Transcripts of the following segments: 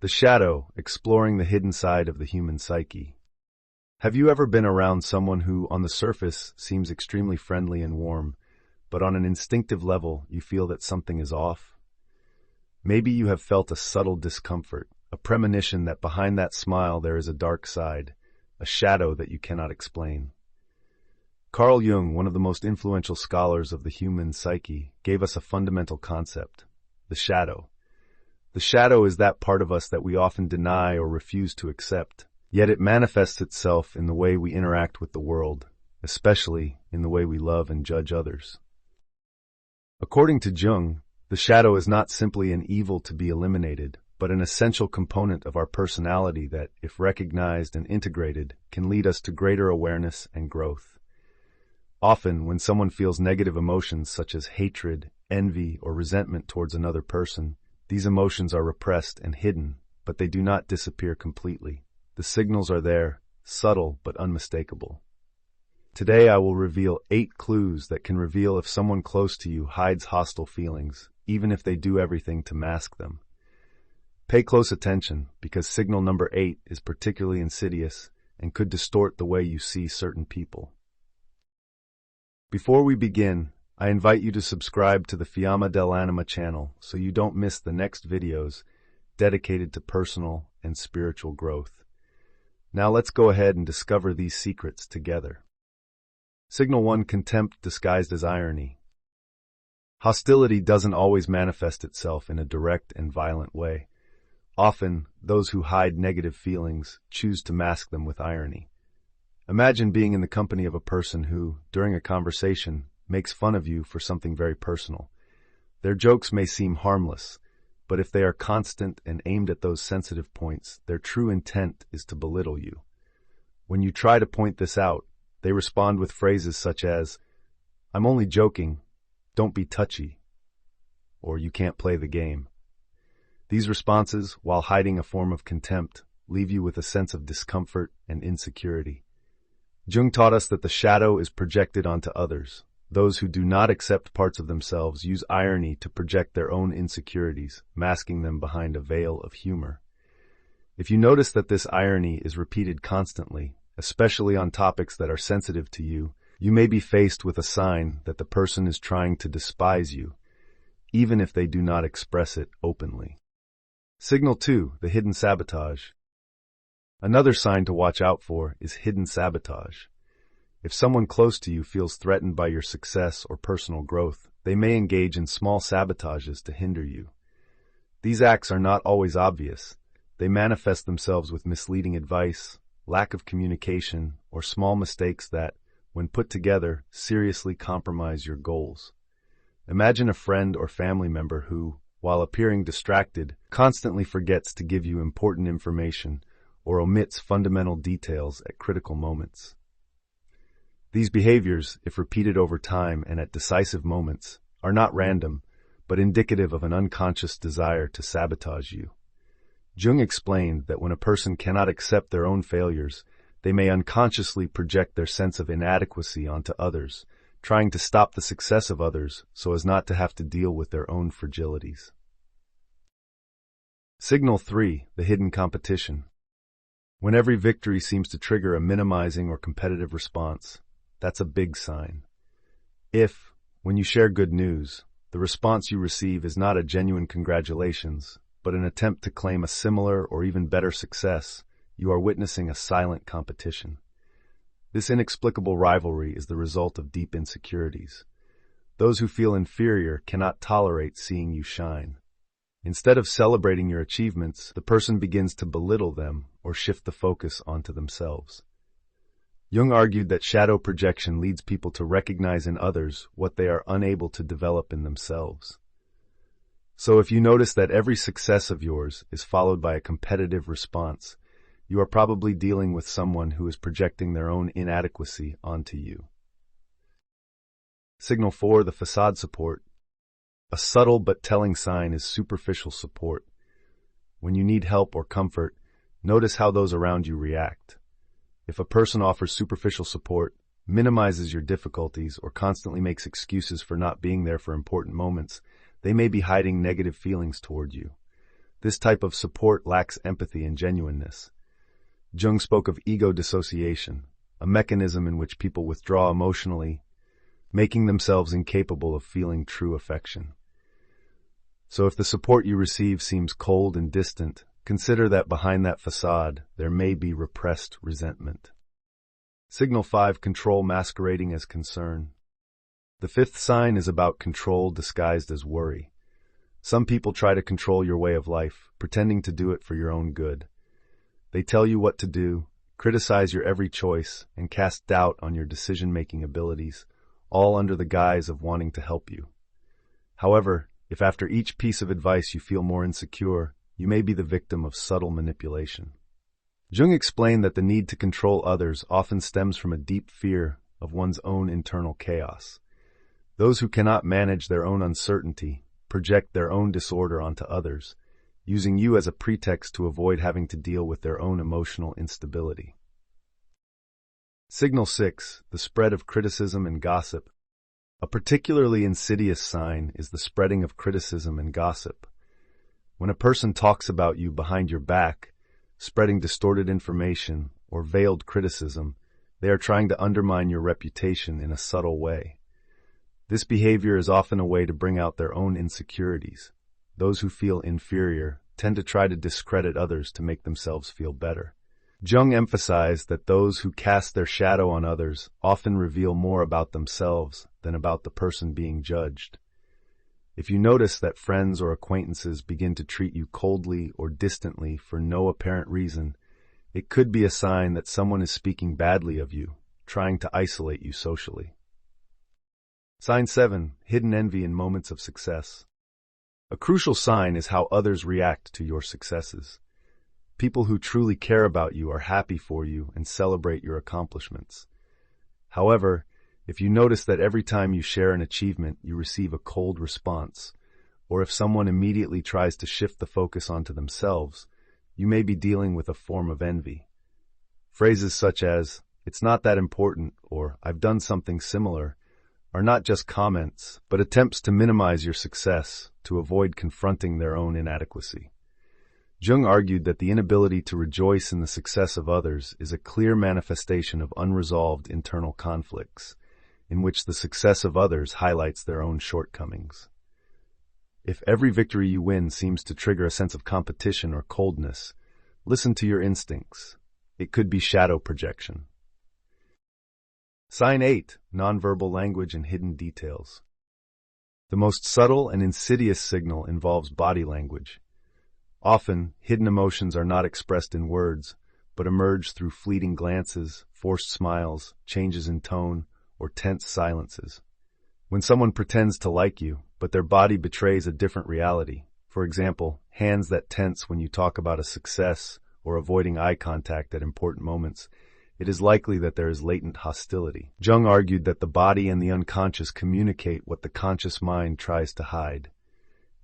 The shadow, exploring the hidden side of the human psyche. Have you ever been around someone who, on the surface, seems extremely friendly and warm, but on an instinctive level, you feel that something is off? Maybe you have felt a subtle discomfort, a premonition that behind that smile there is a dark side, a shadow that you cannot explain. Carl Jung, one of the most influential scholars of the human psyche, gave us a fundamental concept: the shadow. The shadow is that part of us that we often deny or refuse to accept, yet it manifests itself in the way we interact with the world, especially in the way we love and judge others. According to Jung, the shadow is not simply an evil to be eliminated, but an essential component of our personality that, if recognized and integrated, can lead us to greater awareness and growth. Often, when someone feels negative emotions such as hatred, envy, or resentment towards another person, these emotions are repressed and hidden, but they do not disappear completely. The signals are there, subtle but unmistakable. Today I will reveal 8 clues that can reveal if someone close to you hides hostile feelings, even if they do everything to mask them. Pay close attention, because signal number 8 is particularly insidious and could distort the way you see certain people. Before we begin, I invite you to subscribe to the Fiamma dell'Anima channel so you don't miss the next videos dedicated to personal and spiritual growth. Now let's go ahead and discover these secrets together. Signal 1: contempt disguised as irony. Hostility doesn't always manifest itself in a direct and violent way. Often, those who hide negative feelings choose to mask them with irony. Imagine being in the company of a person who, during a conversation, makes fun of you for something very personal. Their jokes may seem harmless, but if they are constant and aimed at those sensitive points, their true intent is to belittle you. When you try to point this out, they respond with phrases such as, "I'm only joking, don't be touchy," or "you can't play the game." These responses, while hiding a form of contempt, leave you with a sense of discomfort and insecurity. Jung taught us that the shadow is projected onto others. Those who do not accept parts of themselves use irony to project their own insecurities, masking them behind a veil of humor. If you notice that this irony is repeated constantly, especially on topics that are sensitive to you, you may be faced with a sign that the person is trying to despise you, even if they do not express it openly. Signal 2: the hidden sabotage. Another sign to watch out for is hidden sabotage. If someone close to you feels threatened by your success or personal growth, they may engage in small sabotages to hinder you. These acts are not always obvious. They manifest themselves with misleading advice, lack of communication, or small mistakes that, when put together, seriously compromise your goals. Imagine a friend or family member who, while appearing distracted, constantly forgets to give you important information or omits fundamental details at critical moments. These behaviors, if repeated over time and at decisive moments, are not random, but indicative of an unconscious desire to sabotage you. Jung explained that when a person cannot accept their own failures, they may unconsciously project their sense of inadequacy onto others, trying to stop the success of others so as not to have to deal with their own fragilities. Signal 3: the hidden competition. When every victory seems to trigger a minimizing or competitive response, that's a big sign. If, when you share good news, the response you receive is not a genuine congratulations, but an attempt to claim a similar or even better success, you are witnessing a silent competition. This inexplicable rivalry is the result of deep insecurities. Those who feel inferior cannot tolerate seeing you shine. Instead of celebrating your achievements, the person begins to belittle them or shift the focus onto themselves. Jung argued that shadow projection leads people to recognize in others what they are unable to develop in themselves. So if you notice that every success of yours is followed by a competitive response, you are probably dealing with someone who is projecting their own inadequacy onto you. Signal 4: the facade support. A subtle but telling sign is superficial support. When you need help or comfort, notice how those around you react. If a person offers superficial support, minimizes your difficulties, or constantly makes excuses for not being there for important moments, they may be hiding negative feelings toward you. This type of support lacks empathy and genuineness. Jung spoke of ego dissociation, a mechanism in which people withdraw emotionally, making themselves incapable of feeling true affection. So if the support you receive seems cold and distant, consider that behind that facade, there may be repressed resentment. Signal 5, control masquerading as concern. The fifth sign is about control disguised as worry. Some people try to control your way of life, pretending to do it for your own good. They tell you what to do, criticize your every choice, and cast doubt on your decision-making abilities, all under the guise of wanting to help you. However, if after each piece of advice you feel more insecure, you may be the victim of subtle manipulation. Jung explained that the need to control others often stems from a deep fear of one's own internal chaos. Those who cannot manage their own uncertainty project their own disorder onto others, using you as a pretext to avoid having to deal with their own emotional instability. Signal 6, the spread of criticism and gossip. A particularly insidious sign is the spreading of criticism and gossip. When a person talks about you behind your back, spreading distorted information or veiled criticism, they are trying to undermine your reputation in a subtle way. This behavior is often a way to bring out their own insecurities. Those who feel inferior tend to try to discredit others to make themselves feel better. Jung emphasized that those who cast their shadow on others often reveal more about themselves than about the person being judged. If you notice that friends or acquaintances begin to treat you coldly or distantly for no apparent reason, it could be a sign that someone is speaking badly of you, trying to isolate you socially. Sign 7, hidden envy in moments of success. A crucial sign is how others react to your successes. People who truly care about you are happy for you and celebrate your accomplishments. However, if you notice that every time you share an achievement, you receive a cold response, or if someone immediately tries to shift the focus onto themselves, you may be dealing with a form of envy. Phrases such as, "It's not that important," or "I've done something similar," are not just comments, but attempts to minimize your success to avoid confronting their own inadequacy. Jung argued that the inability to rejoice in the success of others is a clear manifestation of unresolved internal conflicts, in which the success of others highlights their own shortcomings. If every victory you win seems to trigger a sense of competition or coldness, listen to your instincts. It could be shadow projection. Sign 8, nonverbal language and hidden details. The most subtle and insidious signal involves body language. Often, hidden emotions are not expressed in words, but emerge through fleeting glances, forced smiles, changes in tone, or tense silences. When someone pretends to like you, but their body betrays a different reality, for example, hands that tense when you talk about a success or avoiding eye contact at important moments, it is likely that there is latent hostility. Jung argued that the body and the unconscious communicate what the conscious mind tries to hide.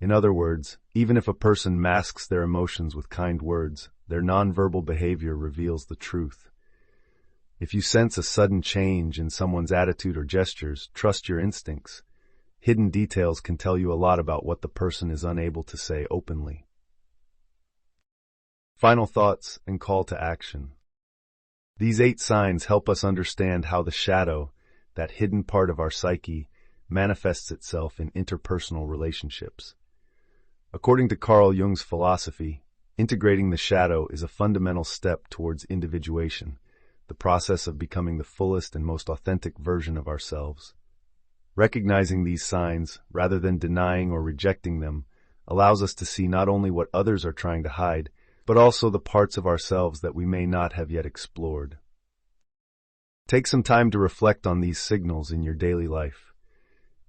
In other words, even if a person masks their emotions with kind words, their nonverbal behavior reveals the truth. If you sense a sudden change in someone's attitude or gestures, trust your instincts. Hidden details can tell you a lot about what the person is unable to say openly. Final thoughts and call to action. These 8 signs help us understand how the shadow, that hidden part of our psyche, manifests itself in interpersonal relationships. According to Carl Jung's philosophy, integrating the shadow is a fundamental step towards individuation, the process of becoming the fullest and most authentic version of ourselves. Recognizing these signs, rather than denying or rejecting them, allows us to see not only what others are trying to hide, but also the parts of ourselves that we may not have yet explored. Take some time to reflect on these signals in your daily life.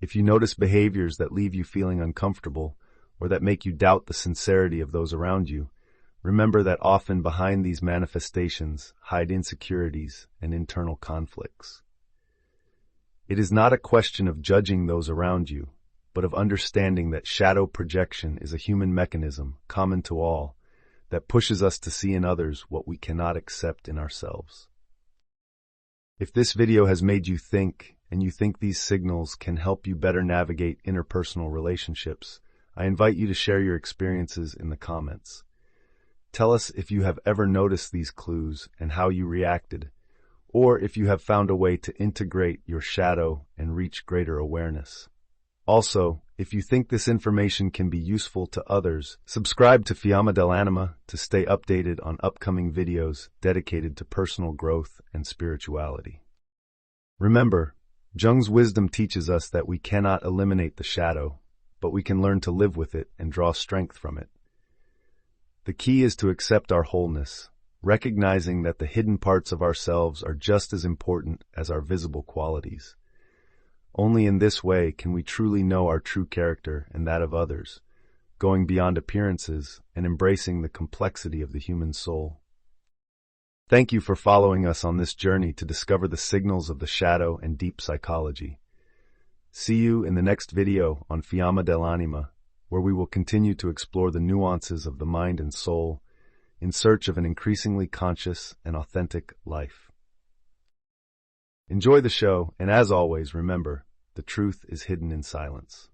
If you notice behaviors that leave you feeling uncomfortable, or that make you doubt the sincerity of those around you, remember that often behind these manifestations hide insecurities and internal conflicts. It is not a question of judging those around you, but of understanding that shadow projection is a human mechanism, common to all, that pushes us to see in others what we cannot accept in ourselves. If this video has made you think, and you think these signals can help you better navigate interpersonal relationships, I invite you to share your experiences in the comments. Tell us if you have ever noticed these clues and how you reacted, or if you have found a way to integrate your shadow and reach greater awareness. Also, if you think this information can be useful to others, subscribe to Fiamma dell'Anima to stay updated on upcoming videos dedicated to personal growth and spirituality. Remember, Jung's wisdom teaches us that we cannot eliminate the shadow, but we can learn to live with it and draw strength from it. The key is to accept our wholeness, recognizing that the hidden parts of ourselves are just as important as our visible qualities. Only in this way can we truly know our true character and that of others, going beyond appearances and embracing the complexity of the human soul. Thank you for following us on this journey to discover the signals of the shadow and deep psychology. See you in the next video on Fiamma dell'Anima, where we will continue to explore the nuances of the mind and soul in search of an increasingly conscious and authentic life. Enjoy the show, and as always, remember, the truth is hidden in silence.